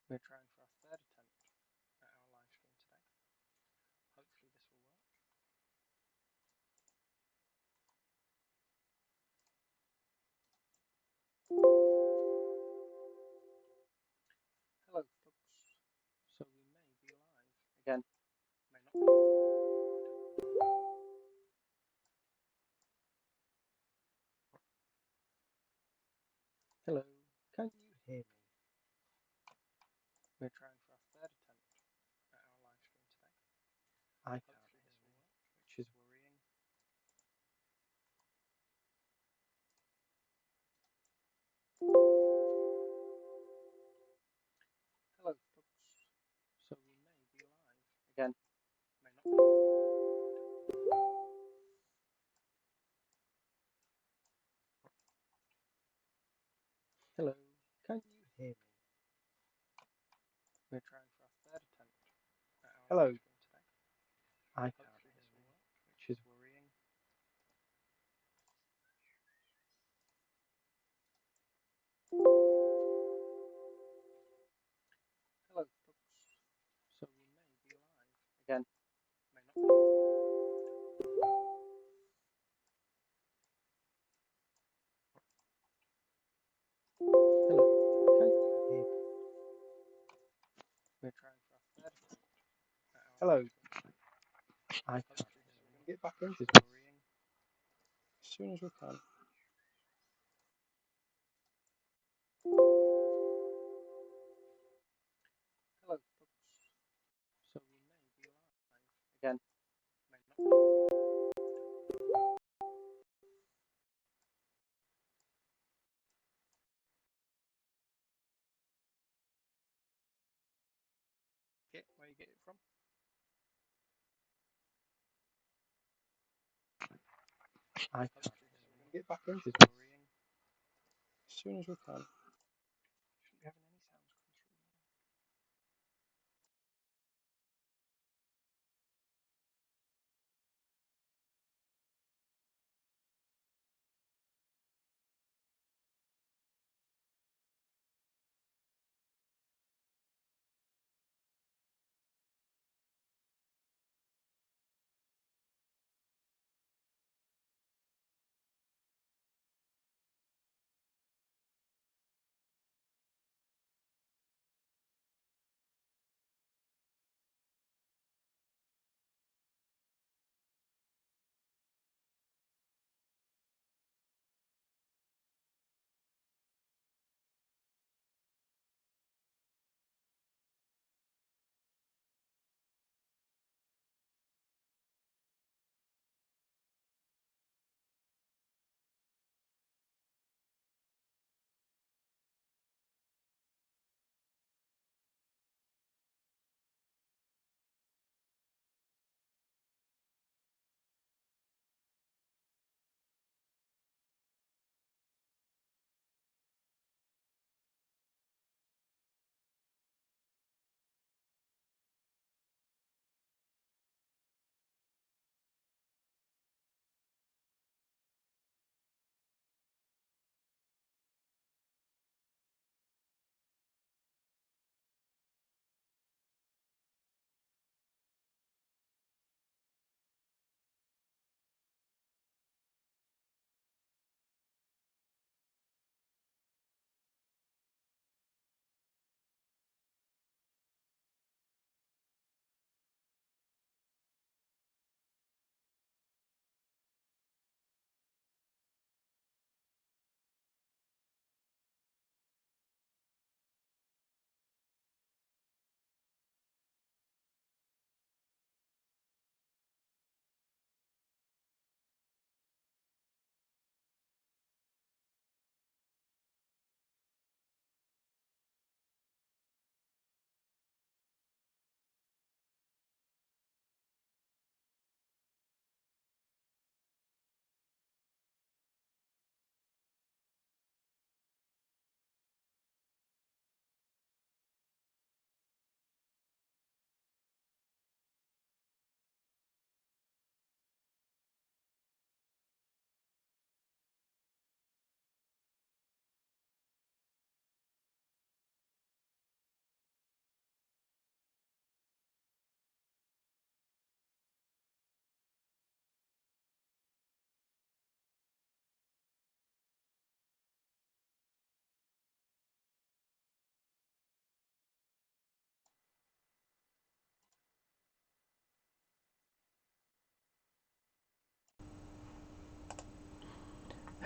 We're trying for our third attempt at our live stream today. Hopefully this will work. Hello folks. So we may be live again. May not be live. We don't know. Hello. Can you hear me? We're trying for our third attempt at our live stream today. I can't hear this will work, which is worrying. Hello folks. So we may be live again. May not be live. We don't know. Hello. Can you hear me? We're trying for our third attempt at our live stream today. I can't hear this will work, which is worrying. Hello folks. So we may be live again. May not be live. We don't know. Hello. Can you hear me? We're trying for our third attempt at our Hello. live stream today. I can't. Hopefully this will work. Get back into Which this is worrying. as soon as we can. Hello folks. So we may be live again. May not be live. We don't know. Get where you get it from. I can't. Hopefully this will work. Get back into Which this is worrying. as soon as we can. Shouldn't be having any sounds come through.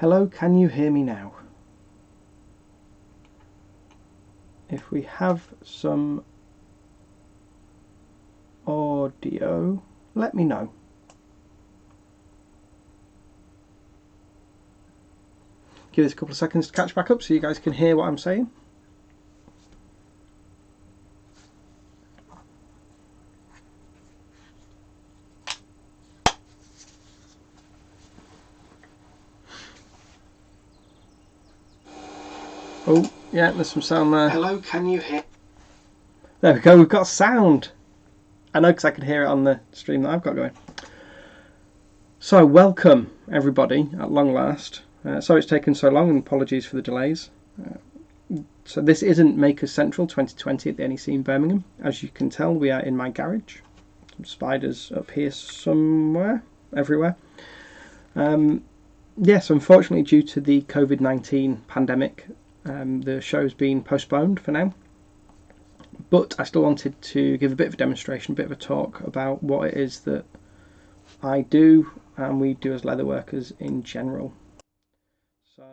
Hello, can you hear me now? If we have some audio, let me know. Give this a couple of seconds to catch back up so you guys can hear what I'm saying. Oh, yeah, there's some sound there. Hello, can you hear? There we go, we've got sound. I know because I can hear it on the stream that I've got going. So, welcome everybody at long last. Sorry it's taken so long and apologies for the delays. So this isn't Makers Central 2020 at the NEC in Birmingham. As you can tell, we are in my garage. Some spiders up here somewhere, everywhere. Yes, unfortunately due to the COVID-19 pandemic, the show's been postponed for now. But I still wanted to give a bit of a demonstration, a bit of a talk about what it is that I do and we do as leatherworkers in general. So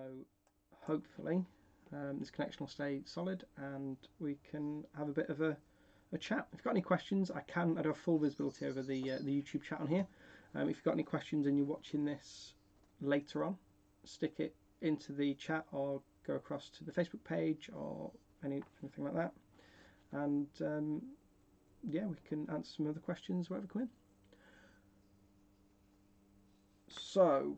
hopefully this connection will stay solid and we can have a bit of a chat. If you've got any questions, I do have full visibility over the YouTube chat on here. If you've got any questions and you're watching this later on, stick it into the chat or go across to the Facebook page or anything like that. And yeah, we can answer some other questions, whatever come in. So,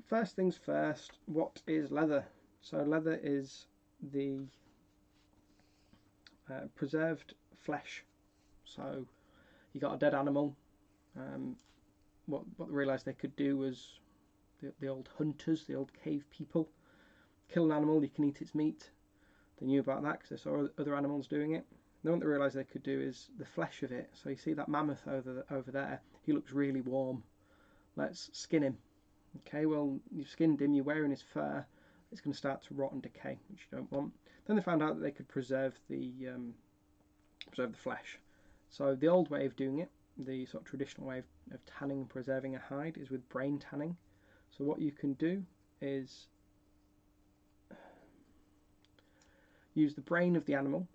first things first, what is leather? So leather is the preserved flesh. So you got a dead animal. What they realised they could do was the old hunters, the old cave people, kill an animal, you can eat its meat. They knew about that because they saw other animals doing it. Then what they realised they could do is the flesh of it. So you see that mammoth over there, he looks really warm. Let's skin him. Okay, well, you've skinned him, you're wearing his fur, it's going to start to rot and decay, which you don't want. Then they found out that they could preserve the flesh. So the old way of doing it, the sort of traditional way of tanning and preserving a hide, is with brain tanning. So what you can do is use the brain of the animal.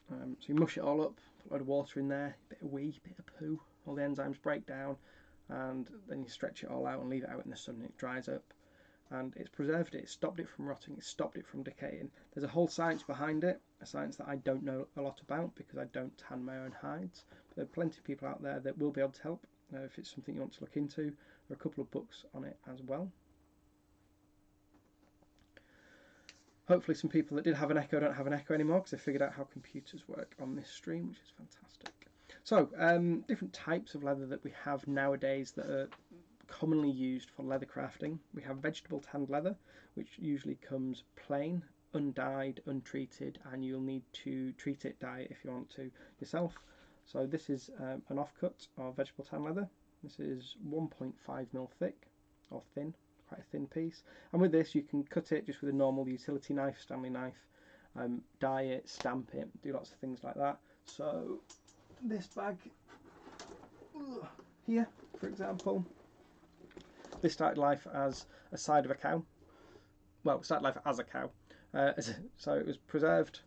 So you mush it all up, put a load of water in there, a bit of wee, a bit of poo, all the enzymes break down, and then you stretch it all out and leave it out in the sun and it dries up. And it's preserved it, it's stopped it from rotting, it's stopped it from decaying. There's a whole science behind it, a science that I don't know a lot about because I don't tan my own hides. But there are plenty of people out there that will be able to help if it's something you want to look into. There are a couple of books on it as well. Hopefully some people that did have an Echo don't have an Echo anymore because they figured out how computers work on this stream, which is fantastic. So, different types of leather that we have nowadays that are commonly used for leather crafting. We have vegetable tanned leather, which usually comes plain, undyed, untreated, and you'll need to treat it, dye it if you want to yourself. So this is an offcut of vegetable tan leather. This is 1.5mm thick, or thin, quite a thin piece. And with this you can cut it just with a normal utility knife, Stanley knife, dye it, stamp it, do lots of things like that. So this bag here, for example, this started life as a side of a cow. Well, it started life as a cow. So it was preserved,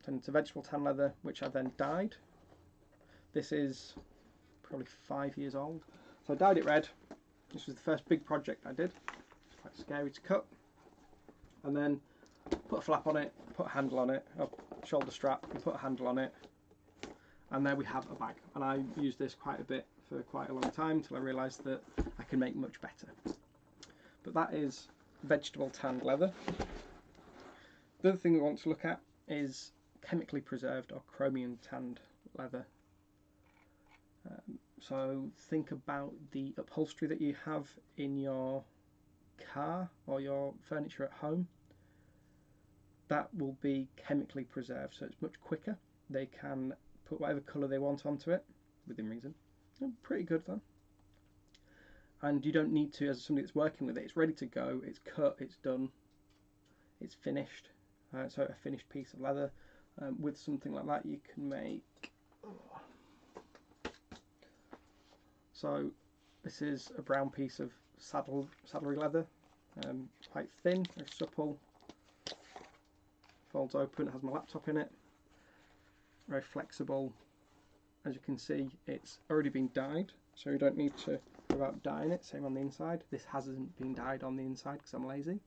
turned into vegetable tan leather, which I then dyed. This is probably 5 years old. So I dyed it red. This was the first big project I did. It's quite scary to cut. And then put a flap on it, put a handle on it, a shoulder strap, and put a handle on it. And there we have a bag. And I used this quite a bit for quite a long time until I realised that I can make much better. But that is vegetable tanned leather. The other thing we want to look at is chemically preserved or chromium tanned leather. So think about the upholstery that you have in your car or your furniture at home. That will be chemically preserved, so it's much quicker. They can put whatever colour they want onto it, within reason. Pretty good though. And you don't need to, as somebody that's working with it, it's ready to go, it's cut, it's done, it's finished. So a finished piece of leather. With something like that you can make... So this is a brown piece of saddlery leather. quite thin, very supple, folds open, it has my laptop in it, very flexible. As you can see, it's already been dyed, so you don't need to worry about dyeing it. Same on the inside. This hasn't been dyed on the inside because I'm lazy.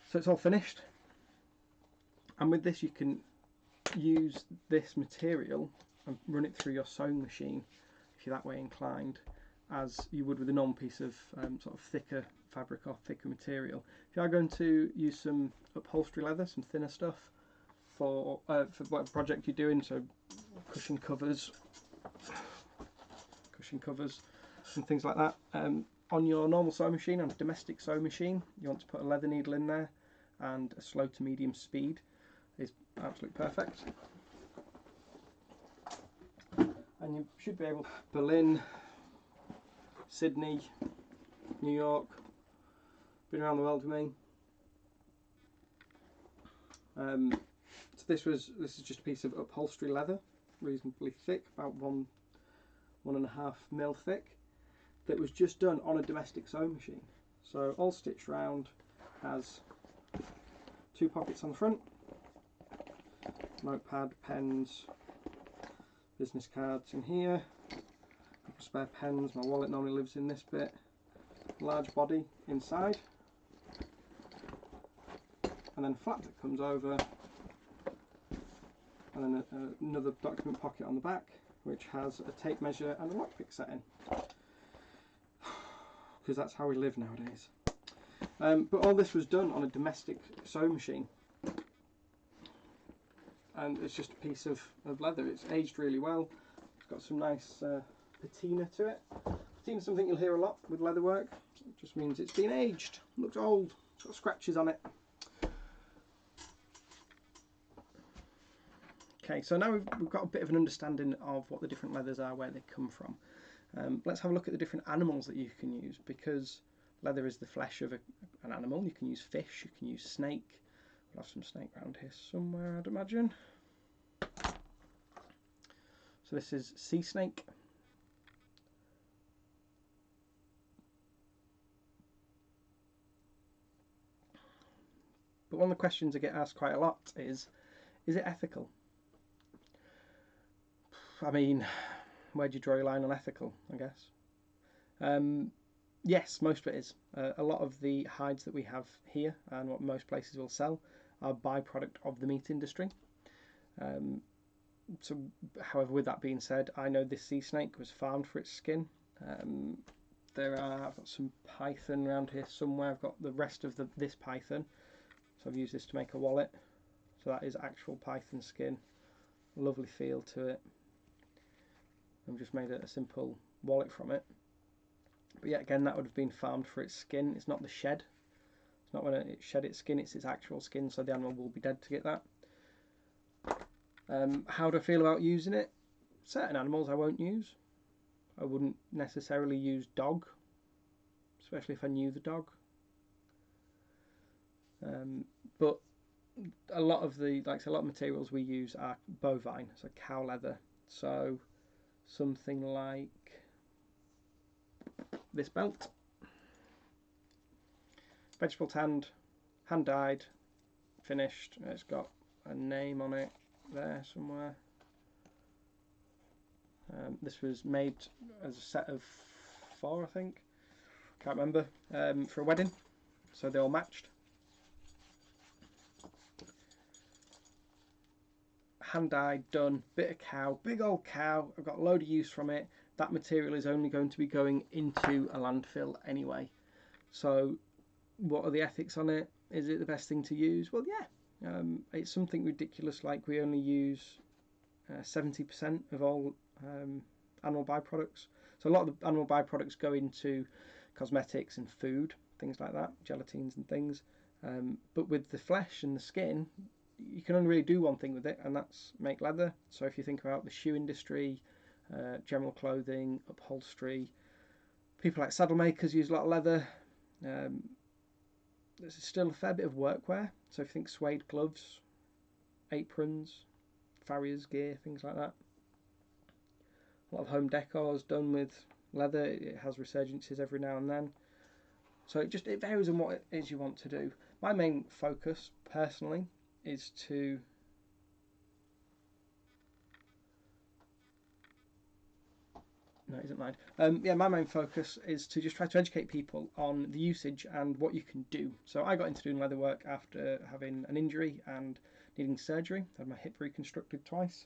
So it's all finished, and with this you can use this material and run it through your sewing machine if you're that way inclined, as you would with a normal piece of sort of thicker fabric or thicker material. If you are going to use some upholstery leather, some thinner stuff for whatever project you're doing, so cushion covers and things like that, on your normal sewing machine, on a domestic sewing machine, you want to put a leather needle in there, and a slow to medium speed is absolutely perfect. And you should be able to, Berlin, Sydney, New York, been around the world with me. So this is just a piece of upholstery leather, reasonably thick, about 1.5 mil thick, that was just done on a domestic sewing machine. So all stitched round, has 2 pockets on the front, notepad, pens, business cards in here, a couple of spare pens, my wallet normally lives in this bit, large body inside, and then a flap that comes over, and then another document pocket on the back which has a tape measure and a lockpick setting, because that's how we live nowadays. But all this was done on a domestic sewing machine, and it's just a piece of leather. It's aged really well, it's got some nice patina to it. Patina is something you'll hear a lot with leather work. It just means it's been aged, looks old, it's got scratches on it. Okay, so now we've got a bit of an understanding of what the different leathers are, where they come from. Let's have a look at the different animals that you can use, because leather is the flesh of an animal. You can use fish, you can use snake. We'll have some snake around here somewhere, I'd imagine. So this is sea snake. But one of the questions I get asked quite a lot is it ethical? I mean, where do you draw your line on ethical, I guess? Yes, most of it is. A lot of the hides that we have here and what most places will sell are byproduct of the meat industry. So, however, with that being said, I know this sea snake was farmed for its skin. I've got some python around here somewhere. I've got the rest of this python. So I've used this to make a wallet. So that is actual python skin. Lovely feel to it. I've just made a simple wallet from it. But yet again, that would have been farmed for its skin. It's not the shed. It's not when it shed its skin, it's its actual skin, so the animal will be dead to get that. How do I feel about using it? Certain animals I won't use. I wouldn't necessarily use dog, especially if I knew the dog. But a lot of materials we use are bovine, so cow leather. So something like this belt, vegetable tanned, hand dyed, finished. It's got a name on it there somewhere. This was made as a set of 4, I think, can't remember, for a wedding, so they all matched. Hand dyed, done, bit of cow, big old cow. I've got a load of use from it. That material is only going to be going into a landfill anyway. So what are the ethics on it? Is it the best thing to use? Well, yeah. It's something ridiculous, like we only use 70% of all animal byproducts. So a lot of the animal byproducts go into cosmetics and food, things like that, gelatines and things. But with the flesh and the skin, you can only really do one thing with it, and that's make leather. So if you think about the shoe industry, general clothing, upholstery, people like saddle makers use a lot of leather. There's still a fair bit of workwear. So if you think suede gloves, aprons, farrier's gear, things like that. A lot of home decor is done with leather. It has resurgences every now and then. So it varies on what it is you want to do. My main focus personally is to no, it isn't mine. My main focus is to just try to educate people on the usage and what you can do. So I got into doing leather work after having an injury and needing surgery. I had my hip reconstructed twice,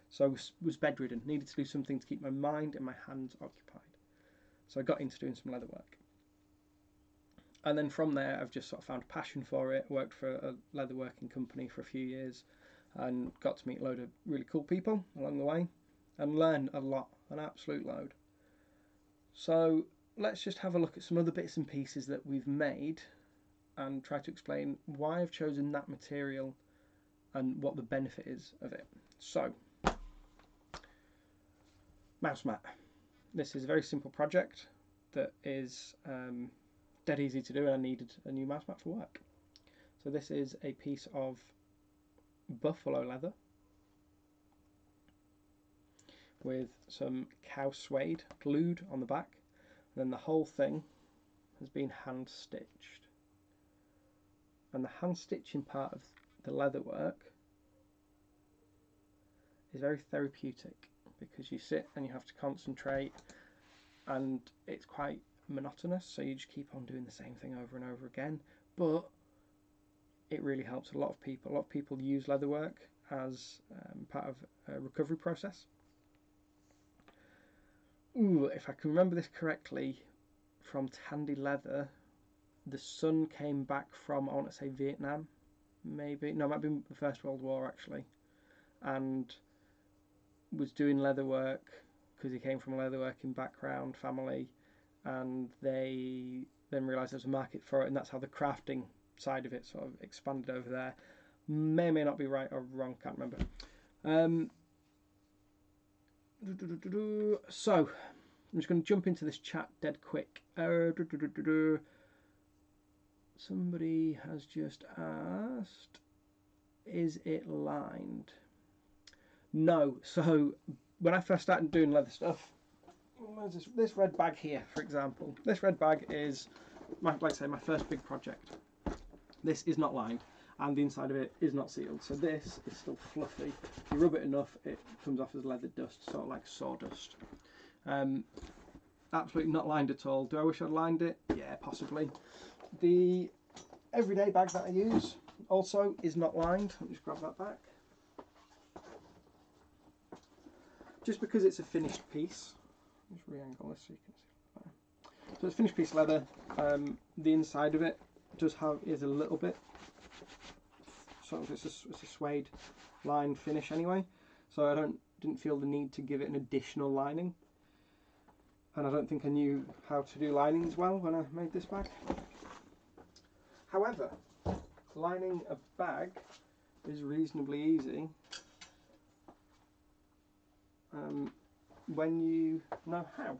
so I was bedridden. Needed to do something to keep my mind and my hands occupied. So I got into doing some leather work. And then from there, I've just sort of found a passion for it. Worked for a leather working company for a few years, and got to meet a load of really cool people along the way, and learn a lot, an absolute load. So let's just have a look at some other bits and pieces that we've made, and try to explain why I've chosen that material and what the benefit is of it. So, mouse mat. This is a very simple project that is dead easy to do, and I needed a new mouse mat for work. So this is a piece of buffalo leather with some cow suede glued on the back, and then the whole thing has been hand stitched. And the hand stitching part of the leather work is very therapeutic, because you sit and you have to concentrate, and it's quite monotonous, so you just keep on doing the same thing over and over again. But it really helps a lot of people. A lot of people use leatherwork as part of a recovery process. Ooh, if I can remember this correctly, from Tandy Leather, the son came back from, I want to say, Vietnam, maybe. No, it might be the First World War, actually. And was doing leatherwork because he came from a leatherworking background, family, and they then realised there was a market for it, and that's how the crafting side of it sort of expanded over there. May or may not be right or wrong, can't remember. So, I'm just going to jump into this chat dead quick. Somebody has just asked, is it lined? No. So, when I first started doing leather stuff, this red bag here, for example. This red bag is, like I say, my first big project. This is not lined, and the inside of it is not sealed. So this is still fluffy. If you rub it enough, it comes off as leather dust, sort of like sawdust. Absolutely not lined at all. Do I wish I'd lined it? Yeah, possibly. The everyday bag that I use also is not lined. Let me just grab that back. Just because it's a finished piece. Just re-angle this so you can see. So it's a finished piece of leather. The inside of it is a little bit sort of, it's a suede lined finish anyway. So I didn't feel the need to give it an additional lining. And I don't think I knew how to do linings well when I made this bag. However, lining a bag is reasonably easy when you know how.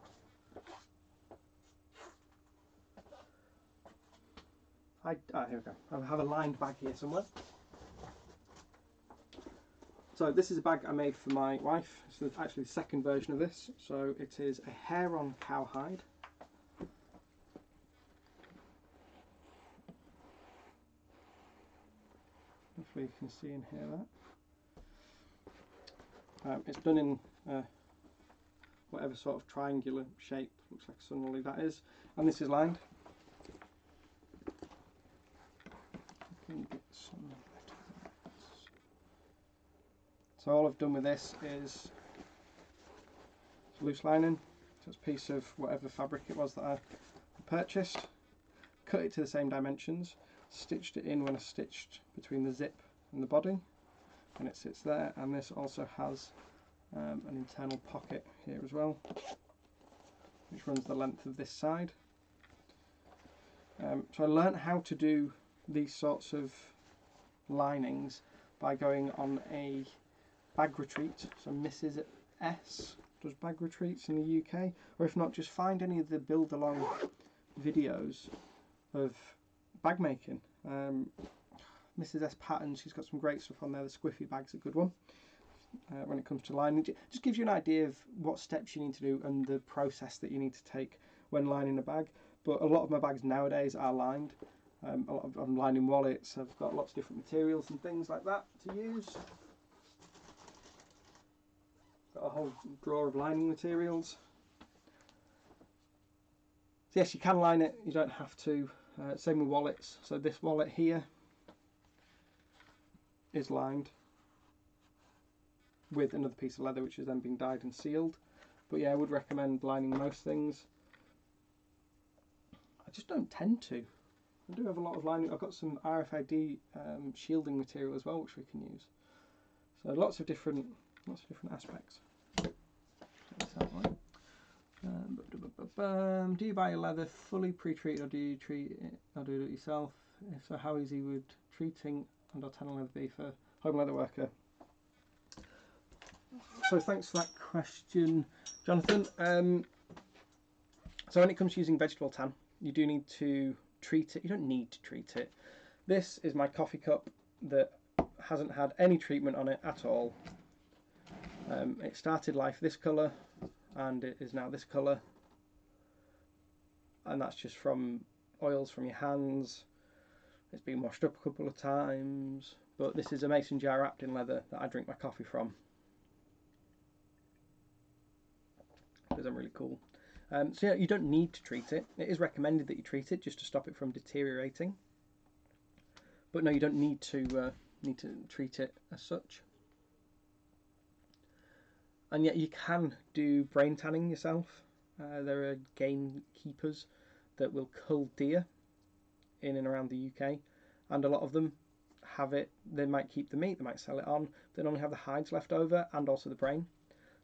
Here we go. I have a lined bag here somewhere. So this is a bag I made for my wife. So it's actually the second version of this. So it is a hair-on cowhide. Hopefully you can see and hear that. It's done in whatever sort of triangular shape, looks like a sun lily that is. And this is lined. So all I've done with this is loose lining, so it's a piece of whatever fabric it was that I purchased, cut it to the same dimensions, stitched it in when I stitched between the zip and the body, and it sits there. And this also has an internal pocket here as well, which runs the length of this side. So I learnt how to do these sorts of linings by going on a bag retreat. So Mrs. S does bag retreats in the UK, or if not, just find any of the build along videos of bag making. Mrs. S Patterns, she's got some great stuff on there. The squiffy bag's a good one when it comes to lining. It just gives you an idea of what steps you need to do and the process that you need to take when lining a bag. but a lot of my bags nowadays are lined. I'm lining wallets. I've got lots of different materials and things like that to use. Got a whole drawer of lining materials. So yes, you can line it. You don't have to. Same with wallets. So this wallet here is lined with another piece of leather, which has then been dyed and sealed. But yeah, I would recommend lining most things. I just don't tend to. I do have a lot of lining. I've got some RFID shielding material as well, which we can use. So lots of different aspects. Do you buy your leather fully pre-treated, or do you treat it, or do it yourself? If so, how easy would treating and or tanning leather be for home leather worker? So thanks for that question, Jonathan. So when it comes to using vegetable tan, you do need to treat it. You don't need to treat it. This is my coffee cup that hasn't had any treatment on it at all. It started life this colour and it is now this colour, and that's just from oils from your hands. It's been washed up a couple of times, but this is a mason jar wrapped in leather that I drink my coffee from because I'm really cool. So yeah, you don't need to treat it. It is recommended that you treat it just to stop it from deteriorating, but no, you don't need to treat it as such. And yet you can do brain tanning yourself. There are gamekeepers that will cull deer in and around the UK, and a lot of them have it. They might keep the meat, they might sell it on. They normally have the hides left over and also the brain.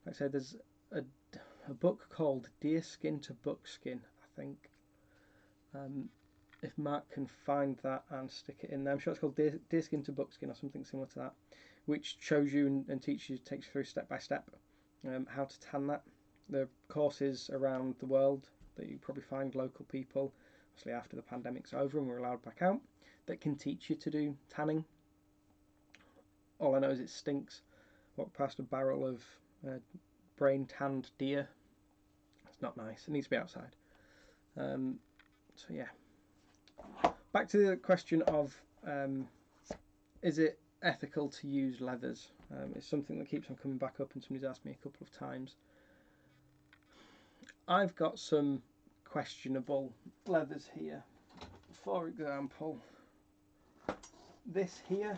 Like I said, there's a book called Deer Skin to Buckskin, I think. If Mark can find that and stick it in there, I'm sure it's called Deer Skin to Buckskin or something similar to that, which shows you and teaches you, takes you through step by step how to tan that. There are courses around the world that you probably find local people, obviously after the pandemic's over and we're allowed back out, that can teach you to do tanning. All I know is it stinks. Walk past a barrel of brain tanned deer. It's not nice. It needs to be outside. So yeah. Back to the question of is it ethical to use leathers? It's something that keeps on coming back up and somebody's asked me a couple of times. I've got some questionable leathers here. For example, this here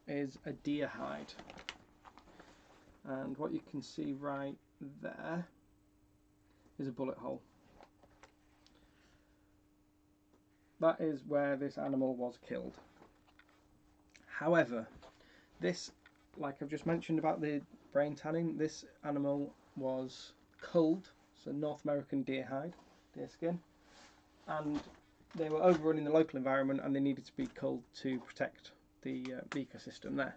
is a deer hide, and what you can see right there is a bullet hole. That is where this animal was killed. However, this, like I've just mentioned about the brain tanning, this animal was culled, so North American deer hide, deer skin, and they were overrunning the local environment and they needed to be culled to protect the ecosystem there.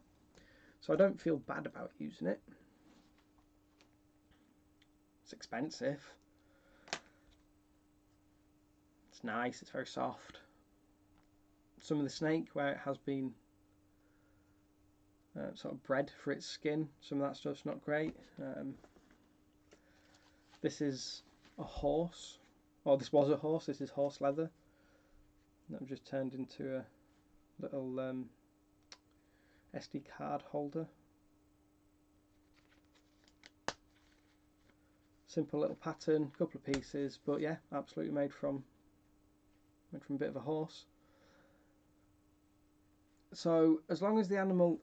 So I don't feel bad about using it. It's expensive. It's nice, it's very soft. Some of the snake, where it has been sort of bred for its skin, some of that stuff's not great. This is a horse, or this was a horse, this is horse leather. That I've just turned into a little SD card holder. Simple little pattern, couple of pieces, but yeah, absolutely made from a bit of a horse. So as long as the animal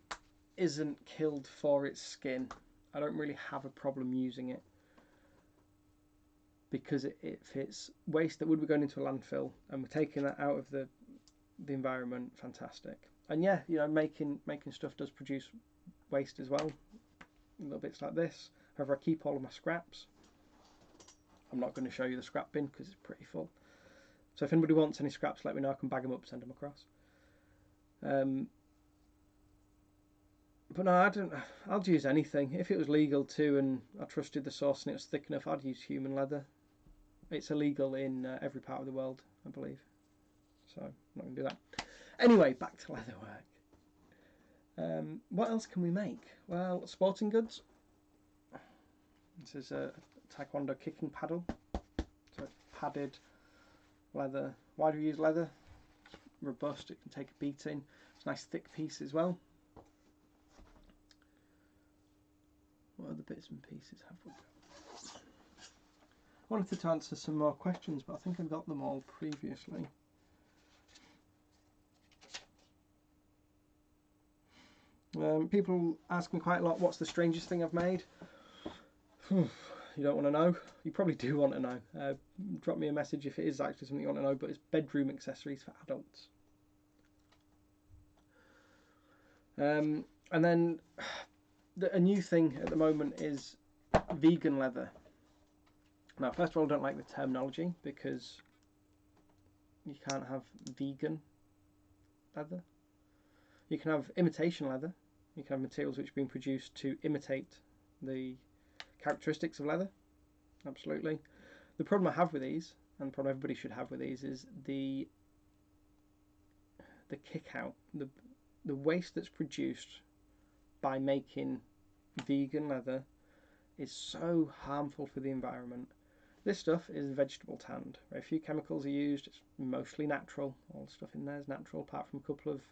isn't killed for its skin, I don't really have a problem using it, because if it's waste that would be going into a landfill and we're taking that out of the environment, fantastic. And yeah, you know, making stuff does produce waste as well, little bits like this. However, I keep all of my scraps. I'm not going to show you the scrap bin because it's pretty full. So if anybody wants any scraps, let me know. I can bag them up, send them across. But no, I'd use anything. If it was legal too and I trusted the source and it was thick enough, I'd use human leather. It's illegal in every part of the world, I believe. So I'm not going to do that. Anyway, back to leatherwork. What else can we make? Well, sporting goods. This is a taekwondo kicking paddle. padded leather. Why do we use leather? It's robust, it can take a beating. It's a nice thick piece as well. What other bits and pieces have we got? I wanted to answer some more questions, but I think I got them all previously. People ask me quite a lot, what's the strangest thing I've made? You don't want to know? You probably do want to know. Drop me a message if it is actually something you want to know, but it's bedroom accessories for adults. And then a new thing at the moment is vegan leather. Now, first of all, I don't like the terminology because you can't have vegan leather. You can have imitation leather. You can have materials which have been produced to imitate the characteristics of leather. Absolutely. The problem I have with these, and the problem everybody should have with these, is the kick out, the waste that's produced by making vegan leather is so harmful for the environment. This stuff is vegetable tanned. Very few chemicals are used. It's mostly natural. All the stuff in there is natural, apart from a couple of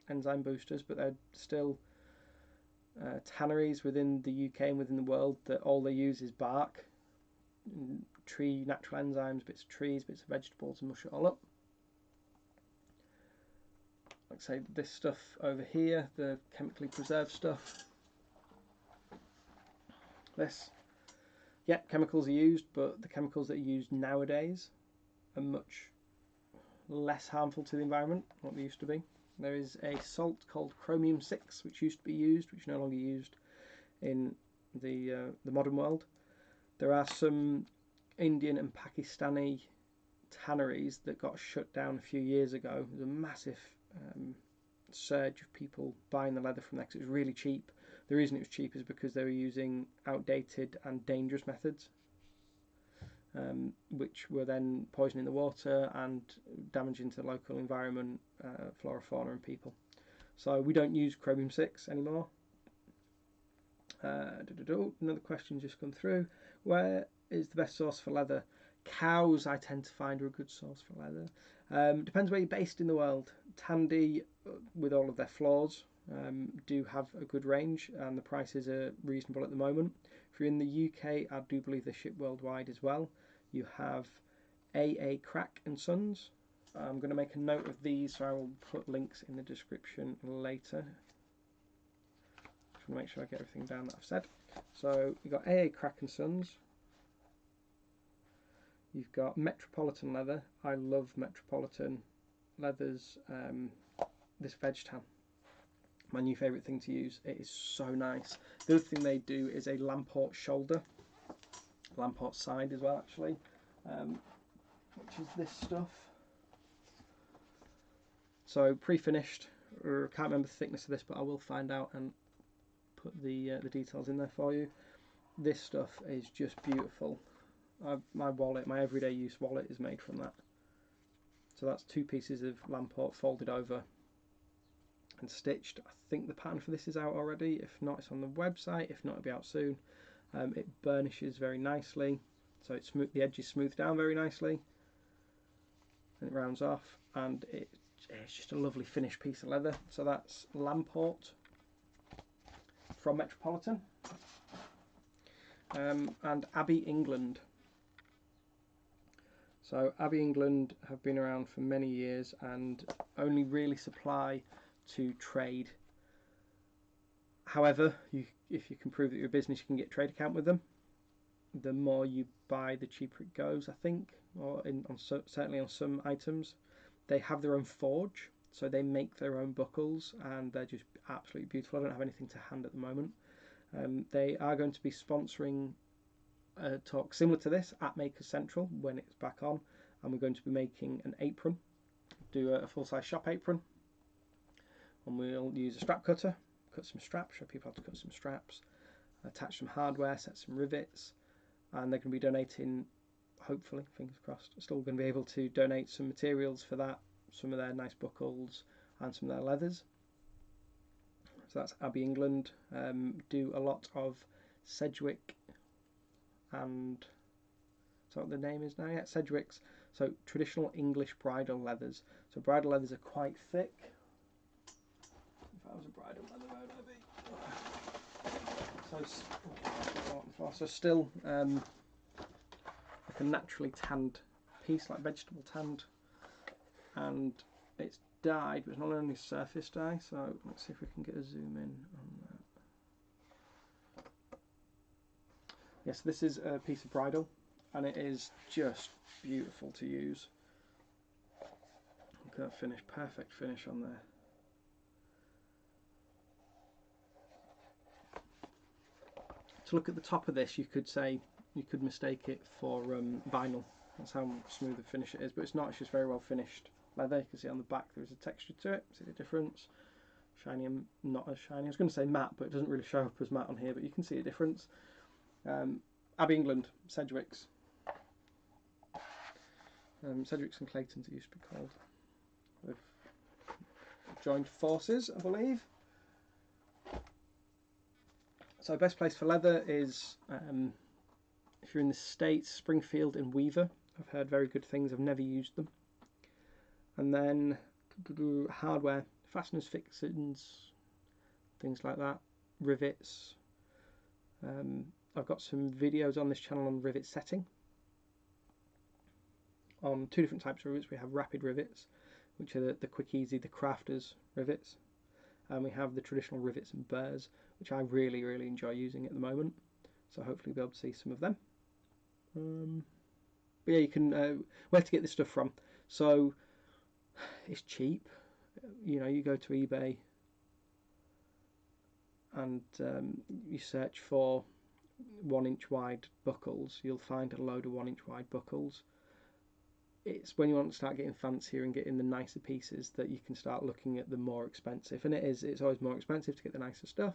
enzyme boosters, but they're still tanneries within the UK and within the world that all they use is bark, tree, natural enzymes, bits of trees, bits of vegetables, and mush it all up. Like I say, this stuff over here, the chemically preserved stuff, this, yeah, chemicals are used, but the chemicals that are used nowadays are much less harmful to the environment than what they used to be. There is a salt called chromium-6 which used to be used, which is no longer used in the modern world. There are some Indian and Pakistani tanneries that got shut down a few years ago. There's a massive surge of people buying the leather from there because it was really cheap. The reason it was cheap is because they were using outdated and dangerous methods, which were then poisoning the water and damaging to the local environment, flora, fauna and people. So we don't use chromium-6 anymore. Another question just come through. Where is the best source for leather? Cows, I tend to find, are a good source for leather. Depends where you're based in the world. Tandy, with all of their flaws, do have a good range and the prices are reasonable at the moment. If you're in the UK, I do believe they ship worldwide as well. You have AA Crack and Sons. I'm going to make a note of these, so I will put links in the description later. Just want to make sure I get everything down that I've said. So you've got AA Crack and Sons. You've got Metropolitan Leather. I love Metropolitan Leather's this veg tan. My new favourite thing to use. It is so nice. The other thing they do is a Lamport shoulder, Lamport side as well actually, which is this stuff. So pre-finished. I can't remember the thickness of this, but I will find out and put the details in there for you. This stuff is just beautiful. My wallet, my everyday use wallet, is made from that. So that's 2 pieces of Lamport folded over and stitched. I think the pattern for this is out already. If not, it's on the website. If not, it'll be out soon. It burnishes very nicely, so it's smooth. The edges smooth down very nicely, and it rounds off, and it's just a lovely finished piece of leather. So that's Lamport from Metropolitan, and Abbey England. So Abbey England have been around for many years and only really supply to trade. However, if you can prove that you're a business, you can get a trade account with them. The more you buy, the cheaper it goes, I think, or certainly on some items. They have their own forge, so they make their own buckles, and they're just absolutely beautiful. I don't have anything to hand at the moment. They are going to be sponsoring a talk similar to this at Makers Central when it's back on, and we're going to be making an apron, do a full-size shop apron, and we'll use a strap cutter, cut some straps, show people how to cut some straps, attach some hardware, set some rivets, and they're going to be donating, hopefully, fingers crossed, still going to be able to donate some materials for that, some of their nice buckles and some of their leathers. So that's Abbey England. Do a lot of Sedgwick and that what the name is now? Yeah, Sedgwick's. So traditional English bridal leathers. So bridal leathers are quite thick. If I was a bridal leather, where would I be? So still like a naturally tanned piece, like vegetable tanned, and it's dyed, but it's not only surface dye. So let's see if we can get a zoom in on that. Yes, this is a piece of bridal, and it is just beautiful to use. Look at that finish, perfect finish on there. To look at the top of this, you could say, you could mistake it for vinyl. That's how smooth the finish it is, but it's not, it's just very well finished leather. You can see on the back there is a texture to it, see the difference. Shiny and not as shiny. I was going to say matte, but it doesn't really show up as matte on here, but you can see a difference. Abbey England, Sedgwick's. Sedgwick's and Clayton's it used to be called. They've joined forces, I believe. So best place for leather is, if you're in the States, Springfield and Weaver. I've heard very good things, I've never used them. And then hardware, fasteners, fixings, things like that, rivets. I've got some videos on this channel on rivet setting. On two different types of rivets, we have rapid rivets, which are the quick, easy, the crafters rivets. And we have the traditional rivets and burrs, which I really, really enjoy using at the moment. So hopefully you'll be able to see some of them. But yeah, you can, where to get this stuff from. So it's cheap. You know, you go to eBay and you search for 1 inch wide buckles, you'll find a load of 1 inch wide buckles. It's when you want to start getting fancier and getting the nicer pieces that you can start looking at the more expensive. And it's always more expensive to get the nicer stuff,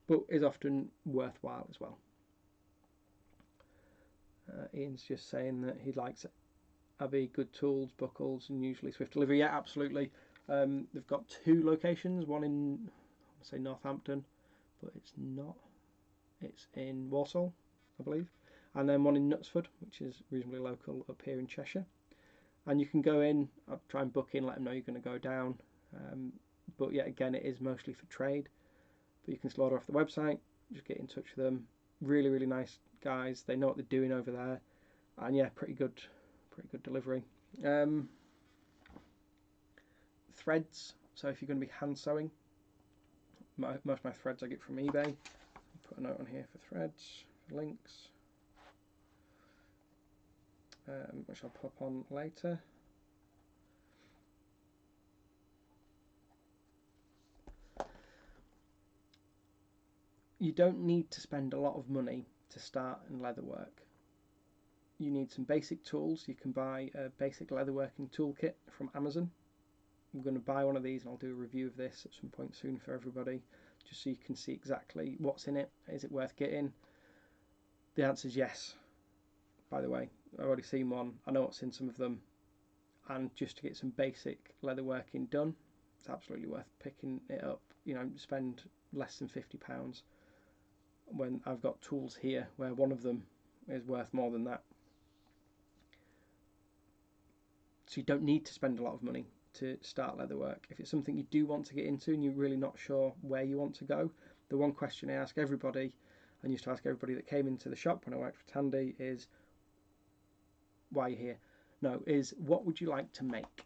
but is often worthwhile as well. Ian's just saying that he likes Abbey, good tools, buckles, and usually swift delivery. Yeah, absolutely. They've got 2 locations, one in, I want to say Northampton, but it's not. It's in Walsall, I believe, and then one in Knutsford, which is reasonably local up here in Cheshire. And you can go in, I'll try and book in, let them know you're going to go down. But yeah, again, it is mostly for trade. But you can slaughter off the website, just get in touch with them. Really, really nice guys. They know what they're doing over there. And yeah, pretty good delivery. Threads. So if you're going to be hand sewing, most of my threads I get from eBay. Put a note on here for threads, for links, which I'll pop on later. You don't need to spend a lot of money to start in leatherwork. You need some basic tools. You can buy a basic leatherworking toolkit from Amazon. I'm going to buy one of these and I'll do a review of this at some point soon for everybody, just so you can see exactly what's in it. Is it worth getting? The answer is yes. By the way, I've already seen one. I know what's in some of them, and just to get some basic leatherworking done, it's absolutely worth picking it up. You know, spend less than £50 when I've got tools here where one of them is worth more than that. So you don't need to spend a lot of money to start leatherwork. If it's something you do want to get into and you're really not sure where you want to go, the one question I ask everybody, and used to ask everybody that came into the shop when I worked for Tandy, is why are you here? No, is what would you like to make?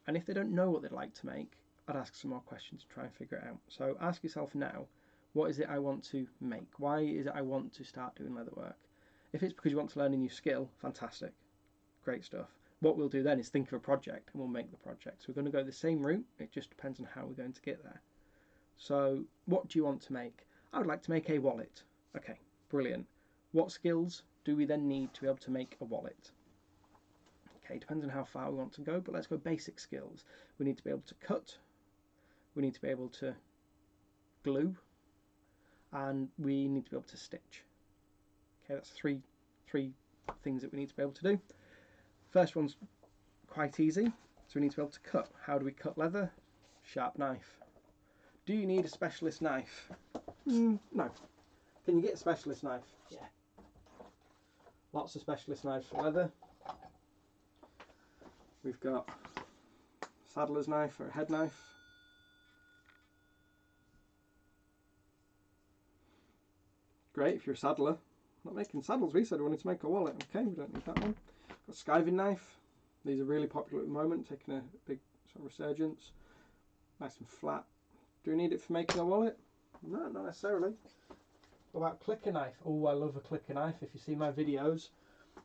And if they don't know what they'd like to make, I'd ask some more questions to try and figure it out. So ask yourself now, what is it I want to make? Why is it I want to start doing leatherwork? If it's because you want to learn a new skill, fantastic, great stuff. What we'll do then is think of a project and we'll make the project. So we're going to go the same route, it just depends on how we're going to get there. So what do you want to make? I would like to make a wallet. Okay, brilliant. What skills do we then need to be able to make a wallet? Okay, depends on how far we want to go, but let's go basic skills. We need to be able to cut, we need to be able to glue, and we need to be able to stitch. Okay, that's three things that we need to be able to do. First one's quite easy. So we need to be able to cut. How do we cut leather? Sharp knife. Do you need a specialist knife? No. Can you get a specialist knife? Yeah. Lots of specialist knives for leather. We've got saddler's knife or a head knife. Great if you're a saddler. Not making saddles, we said we wanted to make a wallet. Okay, we don't need that one. Got a skiving knife. These are really popular at the moment, taking a big sort of resurgence. Nice and flat. Do we need it for making a wallet? No, not necessarily. What about clicker knife? Oh, I love a clicker knife. If you see my videos,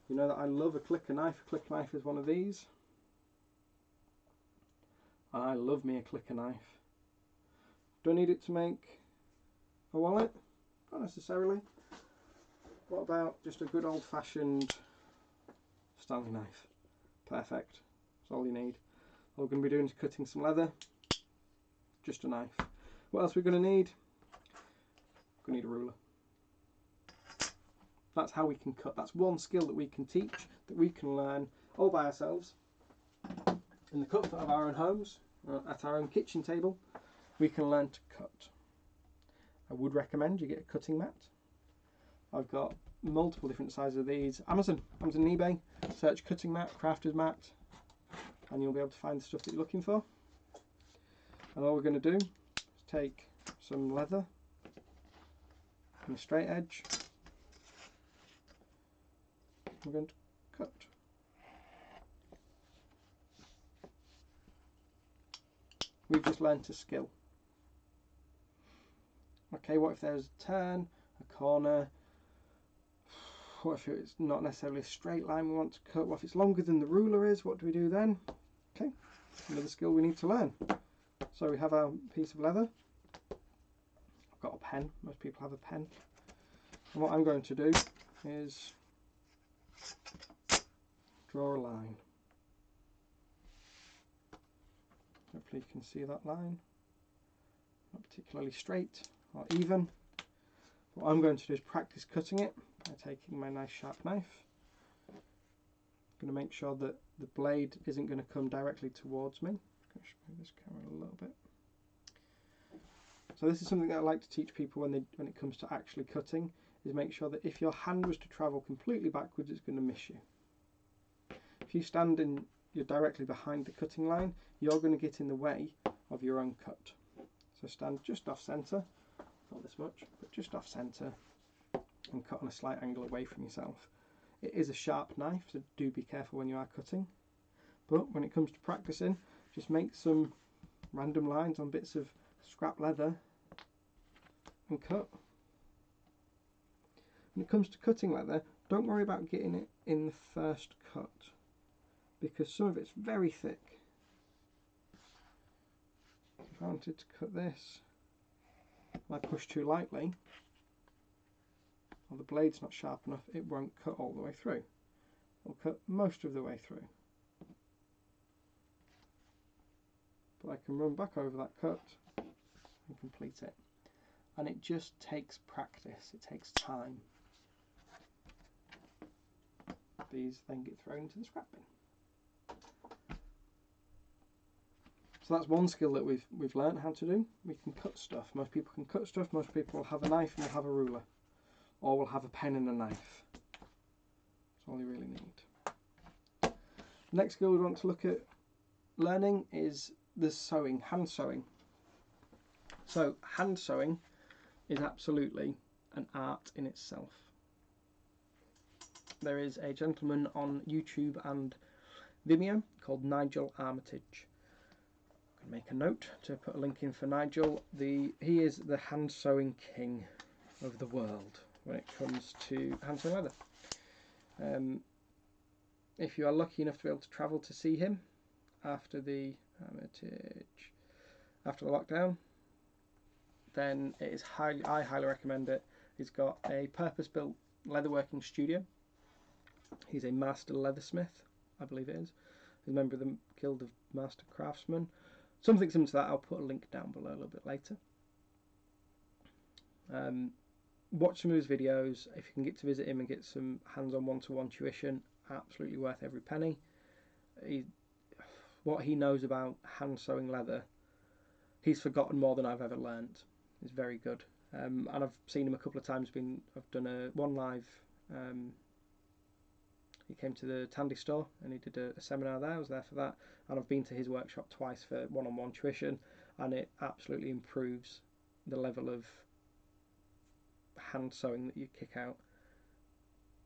you know that I love a clicker knife. A clicker knife is one of these. I love me a clicker knife. Do I need it to make a wallet? Not necessarily. What about just a good old-fashioned Stanley knife? Perfect. That's all you need. All we're going to be doing is cutting some leather. Just a knife. What else are we going to need? We're going to need a ruler. That's how we can cut. That's one skill that we can teach, that we can learn all by ourselves in the comfort of our own homes, at our own kitchen table. We can learn to cut. I would recommend you get a cutting mat. I've got multiple different sizes of these. Amazon and eBay. Search cutting mat, crafter's mat, and you'll be able to find the stuff that you're looking for. And all we're going to do is take some leather and a straight edge. We're going to cut. We've just learnt a skill. Okay, what if there's a turn, a corner? What if it's not necessarily a straight line we want to cut? What if it's longer than the ruler is? What do we do then? Okay, another skill we need to learn. So we have our piece of leather. I've got a pen. Most people have a pen. And what I'm going to do is draw a line. Hopefully you can see that line. Not particularly straight or even. What I'm going to do is practice cutting it by taking my nice sharp knife. I'm going to make sure that the blade isn't going to come directly towards me. I'm going to move this camera a little bit. So this is something that I like to teach people when it comes to actually cutting, is make sure that if your hand was to travel completely backwards, it's going to miss you. If you stand in, you're directly behind the cutting line, you're going to get in the way of your own cut. So stand just off centre, not this much, but just off centre, and cut on a slight angle away from yourself. It is a sharp knife, so do be careful when you are cutting. But when it comes to practicing, just make some random lines on bits of scrap leather and cut. When it comes to cutting leather, don't worry about getting it in the first cut, because some of it's very thick. If I wanted to cut this, and I push too lightly, or the blade's not sharp enough, it won't cut all the way through. It'll cut most of the way through. But I can run back over that cut and complete it. And it just takes practice, it takes time. These then get thrown into the scrap bin. So that's one skill that we've learned how to do. We can cut stuff. Most people can cut stuff. Most people will have a knife and will have a ruler, or will have a pen and a knife. That's all you really need. The next skill we want to look at learning is the sewing, hand sewing. So hand sewing is absolutely an art in itself. There is a gentleman on YouTube and Vimeo called Nigel Armitage. I'm going to make a note to put a link in for Nigel. He is the hand sewing king of the world when it comes to hand sewing leather. If you are lucky enough to be able to travel to see him after the lockdown, then it is I highly recommend it. He's got a purpose-built leatherworking studio. He's a master leathersmith, I believe it is. He's a member of the Guild of Master Craftsmen. Something similar to that. I'll put a link down below a little bit later. Watch some of his videos. If you can get to visit him and get some hands-on one-to-one tuition, absolutely worth every penny. What he knows about hand sewing leather, he's forgotten more than I've ever learnt. He's very good. And I've seen him a couple of times. I've done one live came to the Tandy store and he did a seminar there. I was there for that, and I've been to his workshop twice for one-on-one tuition, and it absolutely improves the level of hand sewing that you kick out.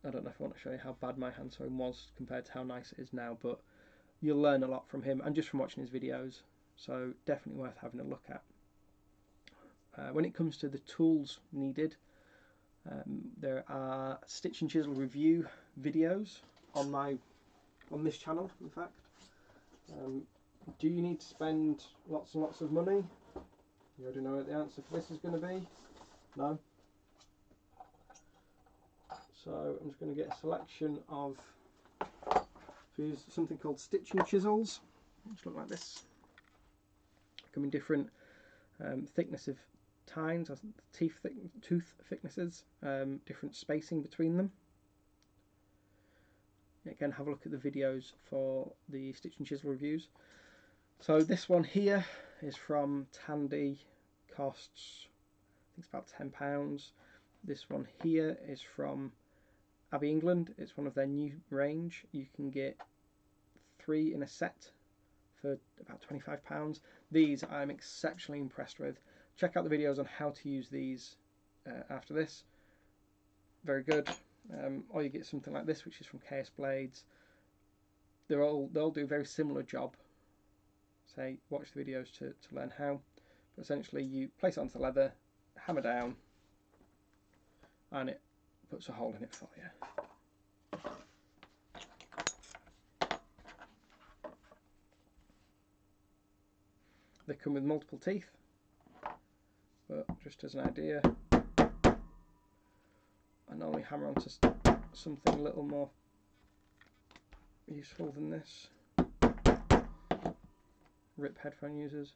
I don't know if I want to show you how bad my hand sewing was compared to how nice it is now, but you'll learn a lot from him and just from watching his videos, so definitely worth having a look at. When it comes to the tools needed, there are stitch and chisel review videos on this channel. In fact, do you need to spend lots and lots of money? You already know what the answer for this is going to be. No. So I'm just going to get a selection of, use something called stitch and chisels, which look like this. Come in different thickness of tines, or tooth thicknesses, different spacing between them. Again, have a look at the videos for the stitch and chisel reviews. So this one here is from Tandy, costs, I think it's about £10. This one here is from Abbey, England. It's one of their new range. You can get 3 in a set for about £25. These I'm exceptionally impressed with. Check out the videos on how to use these after this. Very good. Or you get something like this, which is from KS Blades. They'll do a very similar job. Say, watch the videos to learn how. But essentially, you place it onto the leather, hammer down, and it puts a hole in it for you. They come with multiple teeth, but just as an idea, I normally hammer onto something a little more useful than this. Rip headphone users.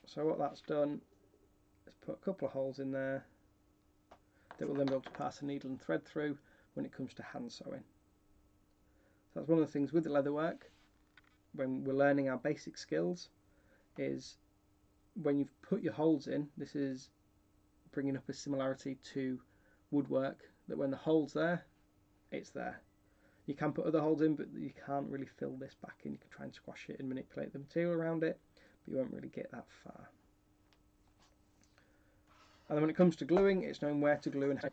So what that's done is put a couple of holes in there that will then be able to pass a needle and thread through when it comes to hand sewing. So that's one of the things with the leatherwork, when we're learning our basic skills, is when you've put your holes in, this is bringing up a similarity to woodwork, that when the hole's there, it's there. You can put other holes in, but you can't really fill this back in. You can try and squash it and manipulate the material around it, but you won't really get that far. And then when it comes to gluing, it's knowing where to glue and how.